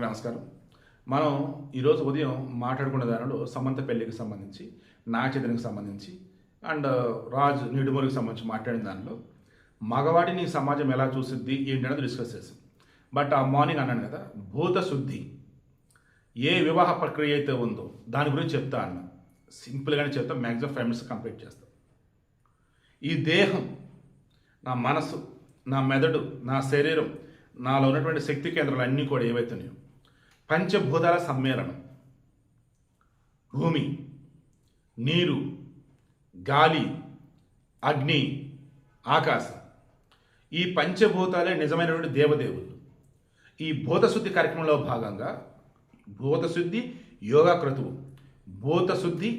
నమస్కారం. మనం ఈరోజు ఉదయం మాట్లాడుకున్న దానిలో సమంత పెళ్ళికి సంబంధించి, నాగ చైతన్యకి సంబంధించి అండ్ రాజ్ నిడుమూరికి సంబంధించి మాట్లాడిన దానిలో మగవాడిని సమాజం ఎలా చూసిద్ది ఏంటనేది డిస్కస్ చేసాం. బట్ ఆ మార్నింగ్ అన్నాను కదా, భూత శుద్ధి ఏ వివాహ ప్రక్రియ అయితే ఉందో దాని గురించి చెప్తా అన్న. సింపుల్గానే చెప్తా, మ్యాక్సిమం 5 minutes కంప్లీట్ చేస్తాం. ఈ దేహం, నా మనసు, నా మెదడు, నా శరీరం, నాలో ఉన్నటువంటి శక్తి కేంద్రాలు అన్నీ కూడా ఏవైతున్నాయో పంచభూతాల సమ్మేళనం. భూమి, నీరు, గాలి, అగ్ని, ఆకాశం. ఈ పంచభూతాలే నిజమైనటువంటి దేవదేవులు. ఈ భూతశుద్ధి కార్యక్రమంలో భాగంగా భూతశుద్ధి యోగాకృతువు. భూతశుద్ధి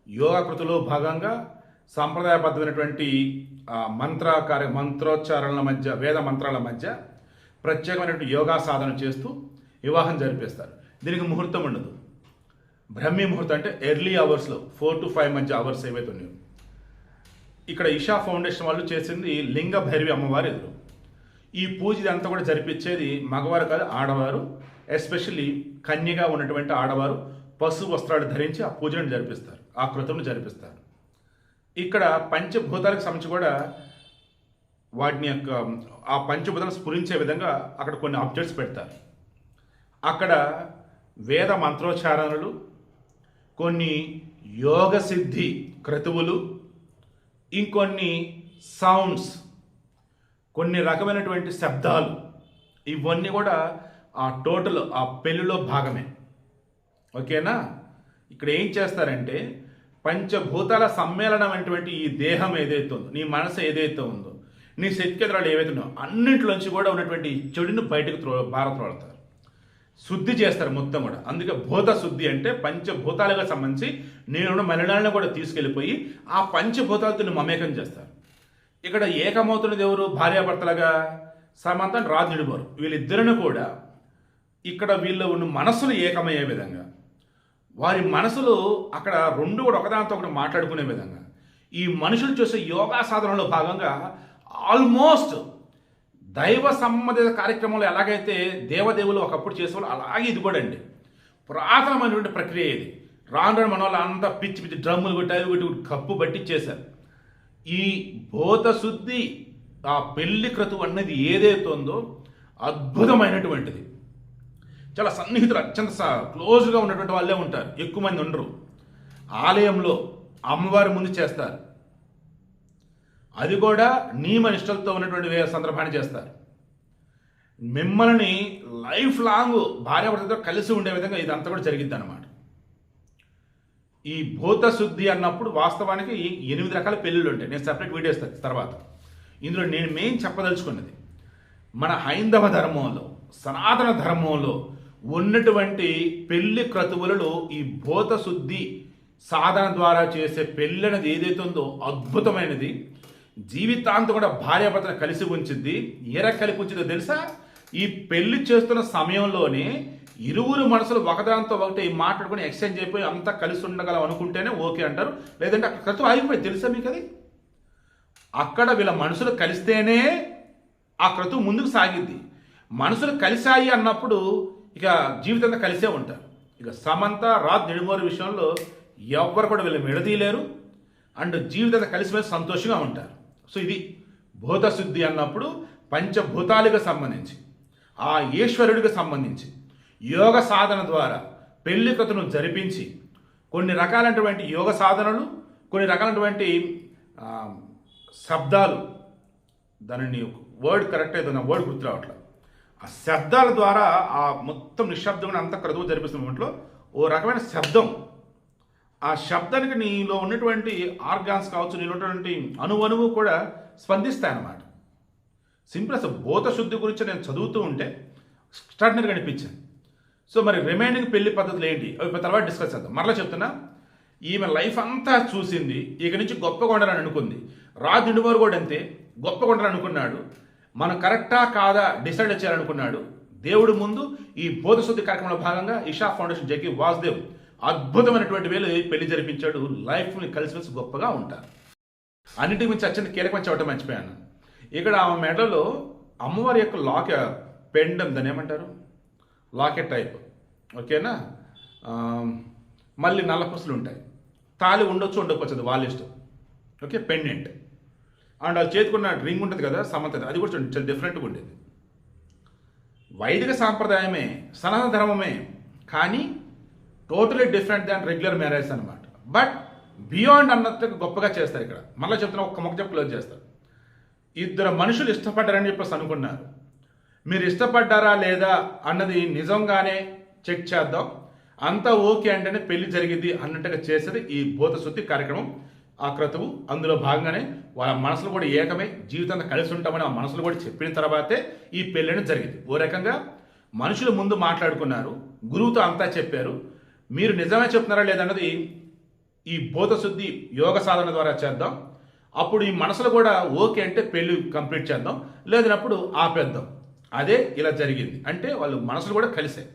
యోగాకృతిలో భాగంగా సాంప్రదాయబద్ధమైనటువంటి మంత్రోచ్చారణల మధ్య, వేద మంత్రాల మధ్య ప్రత్యేకమైనటువంటి యోగా సాధన చేస్తూ వివాహం జరిపేస్తారు. దీనికి ముహూర్తం ఉండదు. బ్రహ్మీ ముహూర్తం అంటే ఎర్లీ అవర్స్లో 4 to 5 మధ్య అవర్స్ ఏవైతే ఉన్నాయో. ఇక్కడ ఇషా ఫౌండేషన్ వాళ్ళు చేసింది లింగ భైరవి అమ్మవారి ఎదురు. ఈ పూజ అంతా కూడా జరిపించేది మగవారు కాదు, ఆడవారు. ఎస్పెషల్లీ కన్యగా ఉన్నటువంటి ఆడవారు పసుపు వస్త్రాలు ధరించి ఆ పూజను జరిపిస్తారు, ఆ కృతులను జరిపిస్తారు. ఇక్కడ పంచభూతాలకు సంబంధించి కూడా వాటిని యొక్క ఆ పంచభూతాలను స్ఫురించే విధంగా అక్కడ కొన్ని ఆబ్జెక్ట్స్ పెడతారు. అక్కడ వేద మంత్రోచ్చారణలు, కొన్ని యోగ సిద్ధి క్రతువులు, ఇంకొన్ని సౌండ్స్, కొన్ని రకమైనటువంటి శబ్దాలు, ఇవన్నీ కూడా ఆ టోటల్ ఆ పెళ్ళిలో భాగమే. ఓకేనా? ఇక్కడ ఏం చేస్తారంటే పంచభూతాల సమ్మేళనం అనేటువంటి ఈ దేహం ఏదైతే ఉందో, నీ మనసు ఏదైతే ఉందో, నీ శక్తి కేంద్రాలు ఏవైతే ఉన్నాయో అన్నింటిలోంచి కూడా ఉన్నటువంటి చెడుని బయటకు త్రోడతారు, శుద్ధి చేస్తారు మొత్తం కూడా. అందుకే భూత శుద్ధి అంటే పంచభూతాలుగా సంబంధించి నేను మలినాలను కూడా తీసుకెళ్ళిపోయి ఆ పంచభూతాలతో మమేకం చేస్తారు. ఇక్కడ ఏకమవుతున్నది ఎవరు? భార్యాభర్తలుగా సమంత, రాజ్ నిడుమూరు. వీళ్ళిద్దరిని కూడా ఇక్కడ వీళ్ళు ఉన్న మనసులు ఏకమయ్యే విధంగా, వారి మనసులు అక్కడ రెండు కూడా ఒకదానితో ఒకటి మాట్లాడుకునే విధంగా ఈ మనుషులు చేసే యోగా సాధనలో భాగంగా ఆల్మోస్ట్ దైవ సంబంధిత కార్యక్రమంలో ఎలాగైతే దేవదేవులు ఒకప్పుడు చేసేవాళ్ళు, అలాగే ఇది కూడా అండి పురాతనమైనటువంటి ప్రక్రియ. ఇది రాను మన వాళ్ళు అంతా పిచ్చి పిచ్చి డ్రమ్ములు కొట్టి అవి కొట్టి కప్పు బట్టిచ్చేశారు. ఈ భూత శుద్ధి, ఆ పెళ్లి క్రతువు అన్నది ఏదైతే ఉందో అద్భుతమైనటువంటిది. చాలా సన్నిహితులు, అత్యంత క్లోజ్గా ఉన్నటువంటి వాళ్ళే ఉంటారు, ఎక్కువ మంది ఉండరు. ఆలయంలో అమ్మవారి ముందు చేస్తారు. అది కూడా నియమ నిష్టలతో ఉన్నటువంటి సందర్భాన్ని చేస్తారు. మిమ్మల్ని లైఫ్ లాంగ్ భార్యాభర్తతో కలిసి ఉండే విధంగా ఇదంతా కూడా జరిగిద్ది అన్నమాట. ఈ భూత శుద్ధి అన్నప్పుడు వాస్తవానికి 8 రకాల పెళ్ళిళ్ళు ఉంటాయి. నేను సపరేట్ వీడియో ఇస్తాను తర్వాత. ఇందులో నేను మెయిన్ చెప్పదలుచుకున్నది, మన హైందవ ధర్మంలో, సనాతన ధర్మంలో ఉన్నటువంటి పెళ్లి క్రతువులలో ఈ భూత శుద్ధి సాధన ద్వారా చేసే పెళ్ళి అనేది ఏదైతే ఉందో అద్భుతమైనది. జీవితాంతం కూడా భార్యాభర్తను కలిసి ఉంచిద్ది. ఏ కలిపి ఉంచిందో తెలుసా? ఈ పెళ్లి చేస్తున్న సమయంలోనే ఇరువురు మనసులు ఒకదాంతో ఒకటి మాట్లాడుకుని ఎక్స్చేంజ్ అయిపోయి అంతా కలిసి ఉండగలం అనుకుంటేనే ఓకే అంటారు. లేదంటే అక్కడ క్రతువు ఆగిపోయి, తెలుసా మీకు అది? అక్కడ వీళ్ళ మనసులు కలిస్తేనే ఆ క్రతువు ముందుకు సాగిద్ది. మనసులు కలిశాయి అన్నప్పుడు ఇక జీవితంలో కలిసే ఉంటారు. ఇక సమంత, రాజ్ నిడుమూరి విషయంలో ఎవరు కూడా వీళ్ళు విడదీయలేరు అండ్ జీవితంలో కలిసిపోయి సంతోషంగా ఉంటారు. సో ఇది భూత శుద్ధి అన్నప్పుడు పంచభూతాలకు సంబంధించి, ఆ ఈశ్వరుడికి సంబంధించి యోగ సాధన ద్వారా పెళ్లి కథను జరిపించి కొన్ని రకాలైనటువంటి యోగ సాధనలు, కొన్ని రకాలైనటువంటి శబ్దాలు, దానిని వర్డ్ కరెక్ట్ అయితే నా వర్డ్ గుర్తు రావట్లేదు, ఆ శబ్దాల ద్వారా ఆ మొత్తం నిశ్శబ్దంగా అంత క్రతువు జరిపిస్తున్న మూమెంట్లో ఓ రకమైన శబ్దం, ఆ శబ్దానికి నీలో ఉన్నటువంటి ఆర్గాన్స్ కావచ్చు, నీలో ఉన్నటువంటి అణువు కూడా స్పందిస్తాయి అన్నమాట. సింపుల్. అసలు భూత శుద్ధి గురించి నేను చదువుతూ ఉంటే ఎక్స్ట్రాడినరీగా అనిపించాను. సో మరి రిమైనింగ్ పెళ్లి పద్ధతులు ఏంటి అవి తర్వాత డిస్కస్ చేద్దాం. మరలా చెప్తున్నా, ఈమె లైఫ్ అంతా చూసింది, ఇక నుంచి గొప్పగా ఉండాలని అనుకుంది. రాజ్ నిడుమూరు కూడా అంతే, గొప్పగా ఉండాలని అనుకున్నాడు. మనం కరెక్టా కాదా డిసైడ్ చేయాలనుకున్నాడు. దేవుడు ముందు ఈ భూత శుద్ధి కార్యక్రమంలో భాగంగా ఇషా ఫౌండేషన్ జగ్గి వాసుదేవ్ అద్భుతమైనటువంటి వేలు పెళ్లి జరిపించాడు. లైఫ్ని కలిసిమెలిసి గొప్పగా ఉంటారు. అన్నింటికి మించి అత్యంత కీలకమైన చెప్పడం మర్చిపోయాను. ఇక్కడ ఆమె మెడలో అమ్మవారి యొక్క లాక్ పెండం, దాన్ని ఏమంటారు, లాకెట్ టైప్, ఓకేనా. ఆ, మళ్ళీ నల్ల పుసలు ఉంటాయి. తాళి ఉండొచ్చు ఉండకపోవచ్చు, అది వాళ్ళ ఇష్టం. Okay, pendant. అండ్ అది చేతికున్న రింగ్ ఉంటుంది కదా, సమంతది, అది కూడా చూడండి చాలా డిఫరెంట్గా ఉండేది. వైదిక సాంప్రదాయమే, సనాతన ధర్మమే, కానీ totally different than regular marriage అనమాట. బట్ బియాండ్ అన్నట్టు గొప్పగా చేస్తారు ఇక్కడ. మళ్ళీ చెప్తున్నా, ఒక్క మొక్క చెప్పి క్లోజ్ చేస్తారు. ఇద్దరు మనుషులు ఇష్టపడ్డారని చెప్పేసి అనుకున్నారు. మీరు ఇష్టపడ్డారా లేదా అన్నది నిజంగానే చెక్ చేద్దాం, అంతా ఓకే అంటేనే పెళ్లి జరిగింది అన్నట్టుగా చేసేది ఈ భూత శుద్ధి కార్యక్రమం, ఆ క్రతువు. అందులో భాగంగానే వాళ్ళ మనసులు కూడా ఏకమై జీవితంలో కలిసి ఉంటామని ఆ మనసులు కూడా చెప్పిన తర్వాతే ఈ పెళ్ళి జరిగింది. ఓ రకంగా మనుషులు ముందు మాట్లాడుకున్నారు, గురువుతో అంతా చెప్పారు. మీరు నిజమే చెప్తున్నారా లేదన్నది ఈ భూత శుద్ధి యోగ సాధన ద్వారా చేద్దాం. అప్పుడు ఈ మనసులు కూడా ఓకే అంటే పెళ్లి కంప్లీట్ చేద్దాం, లేదన్నప్పుడు ఆపేద్దాం. అదే ఇలా జరిగింది. అంటే వాళ్ళు మనసులు కూడా కలిసాయి.